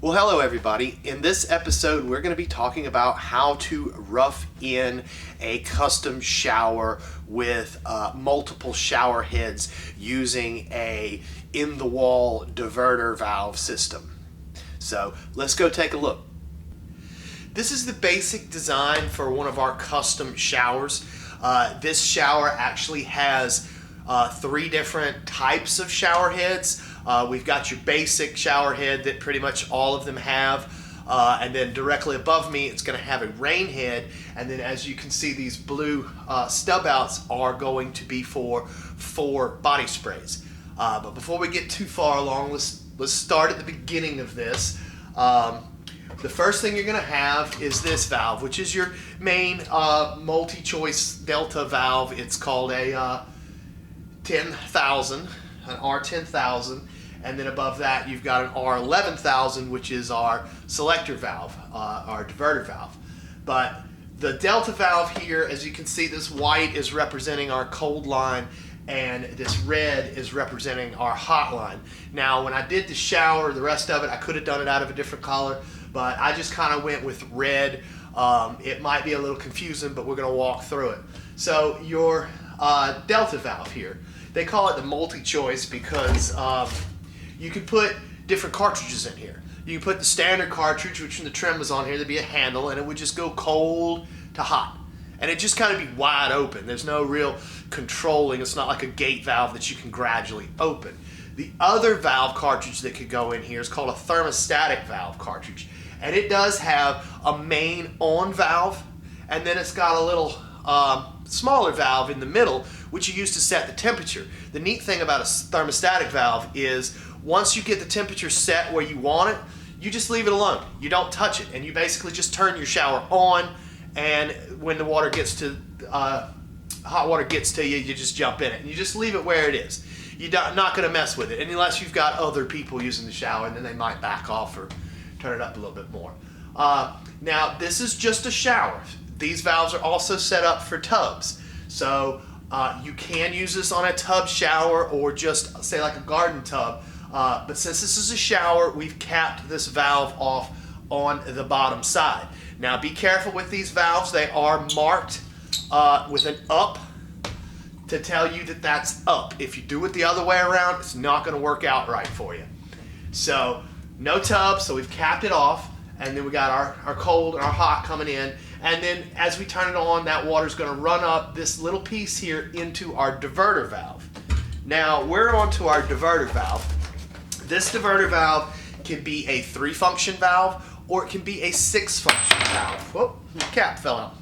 Well, hello everybody. In this episode, we're going to be talking about how to rough in a custom shower with multiple shower heads using a in-the-wall diverter valve system. So let's go take a look. This is the basic design for one of our custom showers. This shower actually has 3 different types of shower heads. We've got your basic shower head that pretty much all of them have, and then directly above me it's going to have a rain head, and then as you can see these blue stub outs are going to be for 4 body sprays. But before we get too far along, let's start at the beginning of this. The first thing you're going to have is this valve, which is your main multi-choice delta valve. It's called a 10,000, an R10,000, and then above that you've got an R11,000, which is our selector valve, our diverter valve. But the delta valve here, as you can see, this white is representing our cold line and this red is representing our hot line. Now when I did the shower, the rest of it, I could have done it out of a different color, but I just kind of went with red. It might be a little confusing, but we're going to walk through it. So your delta valve here, they call it the multi-choice because you could put different cartridges in here. You can put the standard cartridge, which when the trim was on here, there'd be a handle, and it would just go cold to hot. And it just kind of be wide open. There's no real controlling. It's not like a gate valve that you can gradually open. The other valve cartridge that could go in here is called a thermostatic valve cartridge. And it does have a main on valve, and then it's got a little smaller valve in the middle, which you use to set the temperature. The neat thing about a thermostatic valve is once you get the temperature set where you want it, you just leave it alone. You don't touch it, and you basically just turn your shower on, and when the water gets to, hot water gets to you, you just jump in it, and you just leave it where it is. You're not going to mess with it, unless you've got other people using the shower, and then they might back off or turn it up a little bit more. Now, this is just a shower. These valves are also set up for tubs. So you can use this on a tub shower or just say like a garden tub. But since this is a shower, we've capped this valve off on the bottom side. Now be careful with these valves. They are marked with an up to tell you that that's up. If you do it the other way around, it's not going to work out right for you. So no tub, so we've capped it off. And then we got our cold and our hot coming in. And then as we turn it on, that water's going to run up this little piece here into our diverter valve. Now we're on to our diverter valve. This diverter valve can be a 3-function valve or it can be a 6-function valve. Whoop, the cap fell out.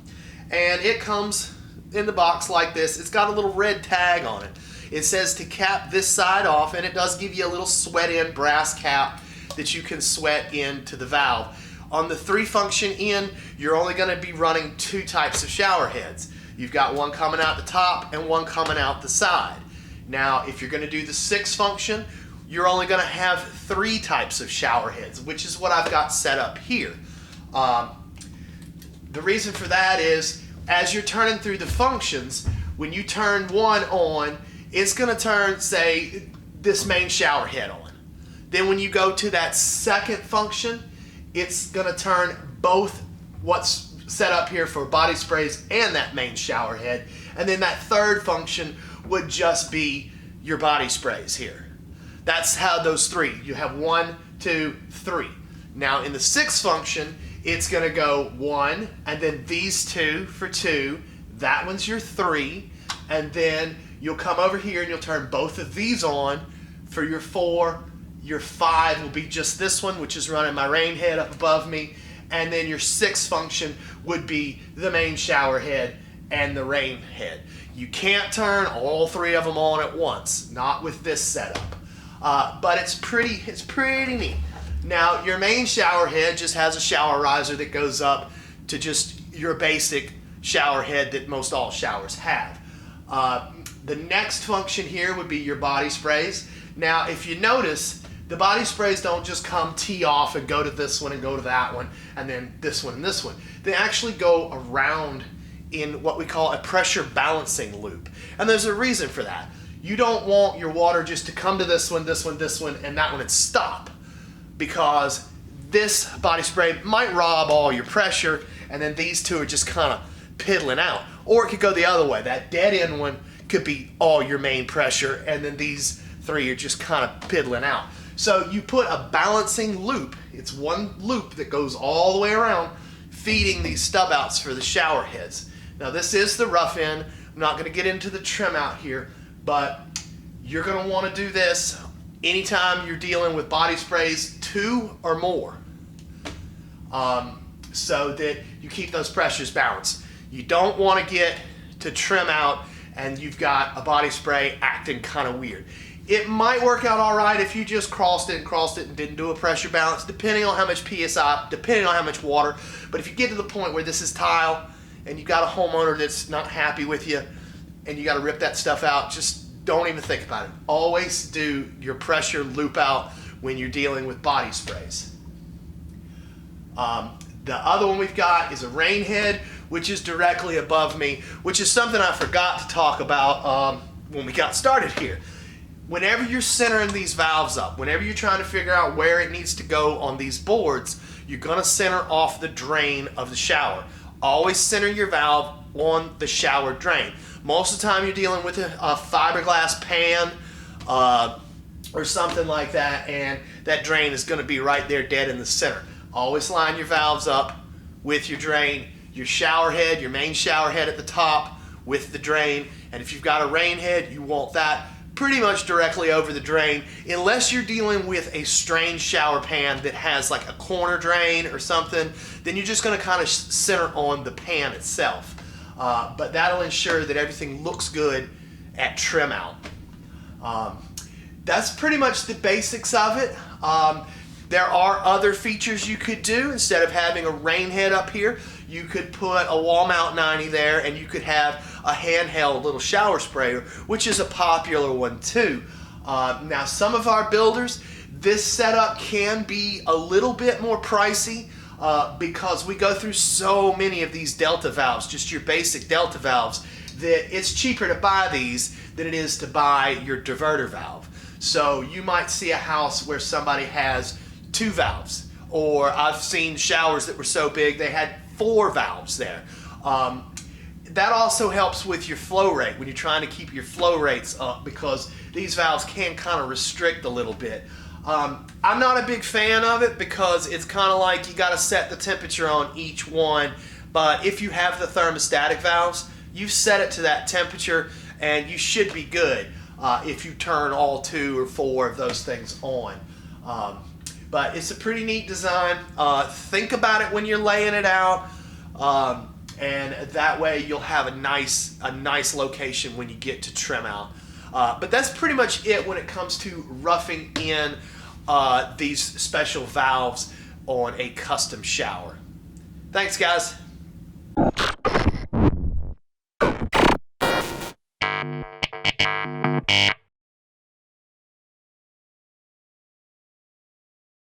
And it comes in the box like this. It's got a little red tag on it. It says to cap this side off, and it does give you a little sweat-in brass cap that you can sweat into the valve. On the 3-function end, you're only going to be running 2 types of shower heads. You've got one coming out the top and one coming out the side. Now, if you're going to do the 6-function, you're only going to have 3 types of shower heads, which is what I've got set up here. The reason for that is, as you're turning through the functions, when you turn one on, it's going to turn, say, this main shower head on. Then when you go to that 2nd function, it's going to turn both what's set up here for body sprays and that main shower head. And then that 3rd function would just be your body sprays here. That's how those 3. You have 1, 2, 3. Now in the 6th function, it's going to go 1, and then these 2 for 2. That one's your 3. And then you'll come over here and you'll turn both of these on for your 4. Your 5 will be just this one, which is running my rain head up above me. And then your 6th function would be the main shower head and the rain head. You can't turn all 3 of them on at once, not with this setup. But it's pretty neat. Now, your main shower head just has a shower riser that goes up to just your basic shower head that most all showers have. The next function here would be your body sprays. Now, if you notice, the body sprays don't just come tee off and go to this one and go to that one and then this one and this one. They actually go around in what we call a pressure balancing loop. And there's a reason for that. You don't want your water just to come to this one, this one, this one, and that one and stop, because this body spray might rob all your pressure, and then these two are just kind of piddling out. Or it could go the other way. That dead end one could be all your main pressure, and then these three are just kind of piddling out. So you put a balancing loop. It's one loop that goes all the way around, feeding these stub outs for the shower heads. Now this is the rough end. I'm not going to get into the trim out here, but you're going to want to do this anytime you're dealing with body sprays 2 or more, so that you keep those pressures balanced. You don't want to get to trim out and you've got a body spray acting kind of weird. It might work out all right if you just crossed it and didn't do a pressure balance, depending on how much PSI, depending on how much water. But if you get to the point where this is tile and you've got a homeowner that's not happy with you and you got to rip that stuff out, just don't even think about it. Always do your pressure loop out when you're dealing with body sprays. The other one we've got is a rain head, which is directly above me, which is something I forgot to talk about when we got started here. Whenever you're centering these valves up, whenever you're trying to figure out where it needs to go on these boards, you're going to center off the drain of the shower. Always center your valve on the shower drain. Most of the time you're dealing with a fiberglass pan or something like that, and that drain is going to be right there dead in the center. Always line your valves up with your drain, your shower head, your main shower head at the top with the drain, and if you've got a rain head, you want that pretty much directly over the drain, unless you're dealing with a strained shower pan that has like a corner drain or something, then you're just going to kind of center on the pan itself. But that'll ensure that everything looks good at trim out. That's pretty much the basics of it. There are other features you could do. Instead of having a rain head up here, you could put a wall mount 90 there, and you could have a handheld little shower sprayer, which is a popular one too. Now some of our builders, this setup can be a little bit more pricey because we go through so many of these delta valves, just your basic delta valves, that it's cheaper to buy these than it is to buy your diverter valve. So you might see a house where somebody has 2 valves, or I've seen showers that were so big they had 4 valves there. That also helps with your flow rate when you're trying to keep your flow rates up, because these valves can kind of restrict a little bit. I'm not a big fan of it because it's kind of like you got to set the temperature on each one, but if you have the thermostatic valves, you set it to that temperature and you should be good if you turn all 2 or 4 of those things on. But it's a pretty neat design. Think about it when you're laying it out, and that way you'll have a nice location when you get to trim out. But that's pretty much it when it comes to roughing in these special valves on a custom shower. Thanks, guys.